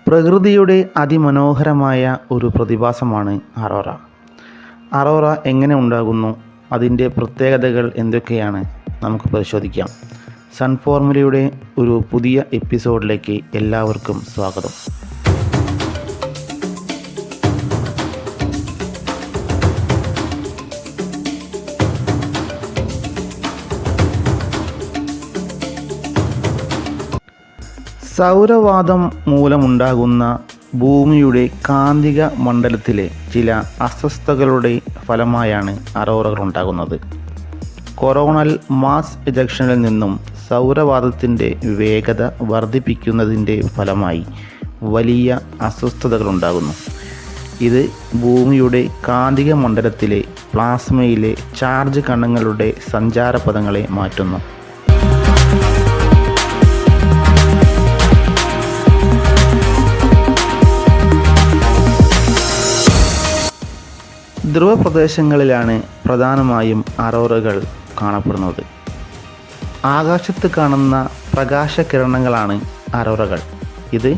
പ്രകൃതിയുടെ അതിമനോഹരമായ ഒരു പ്രതിഭാസമാണ് അറോറ. അറോറ എങ്ങനെ ഉണ്ടാകുന്നു, അതിൻ്റെ പ്രത്യേകതകൾ എന്തൊക്കെയാണ്, നമുക്ക് പരിശോധിക്കാം. സൺ ഫോർമുലയുടെ ഒരു പുതിയ എപ്പിസോഡിലേക്ക് എല്ലാവർക്കും സ്വാഗതം. സൗരവാതം മൂലമുണ്ടാകുന്ന ഭൂമിയുടെ കാന്തിക മണ്ഡലത്തിലെ ചില അസ്വസ്ഥതകളുടെ ഫലമായാണ് അറോറകൾ ഉണ്ടാകുന്നത്. കൊറോണൽ മാസ് ഇജക്ഷനിൽ നിന്നും സൗരവാതത്തിൻ്റെ വേഗത വർദ്ധിപ്പിക്കുന്നതിൻ്റെ ഫലമായി വലിയ അസ്വസ്ഥതകൾ ഉണ്ടാകുന്നു. ഇത് ഭൂമിയുടെ കാന്തിക മണ്ഡലത്തിലെ പ്ലാസ്മയിലെ ചാർജ് കണങ്ങളുടെ സഞ്ചാരപഥങ്ങളെ മാറ്റുന്നു. ധ്രുവപ്രദേശങ്ങളിലാണ് പ്രധാനമായും അറോറകൾ കാണപ്പെടുന്നത്. ആകാശത്ത് കാണുന്ന പ്രകാശകിരണങ്ങളാണ് അറോറകൾ. ഇത്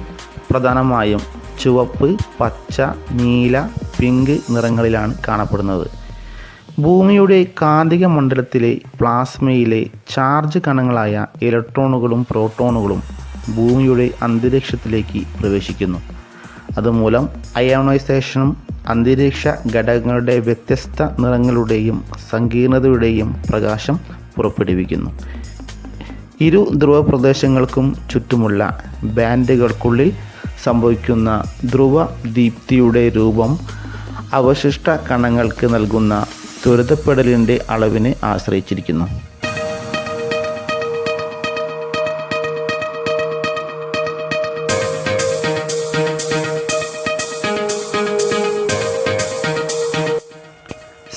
പ്രധാനമായും ചുവപ്പ്, പച്ച, നീല, പിങ്ക് നിറങ്ങളിലാണ് കാണപ്പെടുന്നത്. ഭൂമിയുടെ കാന്തിക മണ്ഡലത്തിലെ പ്ലാസ്മയിലെ ചാർജ് കണങ്ങളായ ഇലക്ട്രോണുകളും പ്രോട്ടോണുകളും ഭൂമിയുടെ അന്തരീക്ഷത്തിലേക്ക് പ്രവേശിക്കുന്നു. അതുമൂലം അയോണൈസേഷനും അന്തരീക്ഷ ഘടകങ്ങളുടെ വ്യത്യസ്ത നിറങ്ങളുടെയും സങ്കീർണതയുടെയും പ്രകാശം പുറപ്പെടുവിക്കുന്നു. ഇരു ധ്രുവപ്രദേശങ്ങൾക്കും ചുറ്റുമുള്ള ബാൻഡുകൾക്കുള്ളിൽ സംഭവിക്കുന്ന ധ്രുവ ദീപ്തിയുടെ രൂപം അവശിഷ്ട കണങ്ങൾക്ക് നൽകുന്ന ത്വരിതപ്പെടലിൻ്റെ അളവിനെ ആശ്രയിച്ചിരിക്കുന്നു.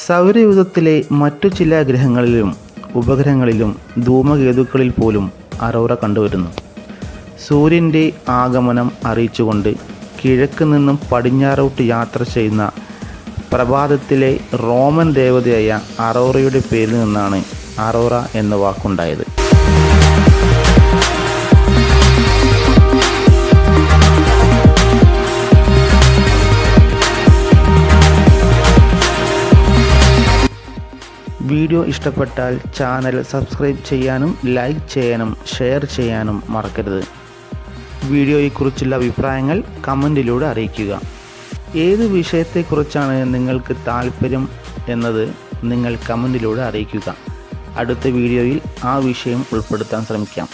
സൗരയൂഥത്തിലെ മറ്റു ചില ഗ്രഹങ്ങളിലും ഉപഗ്രഹങ്ങളിലും ധൂമകേതുക്കളിൽ പോലും അറോറ കണ്ടുവരുന്നു. സൂര്യൻ്റെ ആഗമനം അറിയിച്ചുകൊണ്ട് കിഴക്ക് നിന്നും പടിഞ്ഞാറോട്ട് യാത്ര ചെയ്യുന്ന പ്രഭാതത്തിലെ റോമൻ ദേവതയായ അറോറയുടെ പേരിൽ നിന്നാണ് അറോറ എന്ന വാക്കുണ്ടായത്. വീഡിയോ ഇഷ്ടപ്പെട്ടാൽ ചാനൽ സബ്സ്ക്രൈബ് ചെയ്യാനും ലൈക്ക് ചെയ്യാനും ഷെയർ ചെയ്യാനും മറക്കരുത്. വീഡിയോയെക്കുറിച്ചുള്ള അഭിപ്രായങ്ങൾ കമൻറ്റിലൂടെ അറിയിക്കുക. ഏത് വിഷയത്തെക്കുറിച്ചാണ് നിങ്ങൾക്ക് താല്പര്യം എന്നത് നിങ്ങൾ കമൻറ്റിലൂടെ അറിയിക്കുക. അടുത്ത വീഡിയോയിൽ ആ വിഷയം ഉൾപ്പെടുത്താൻ ശ്രമിക്കാം.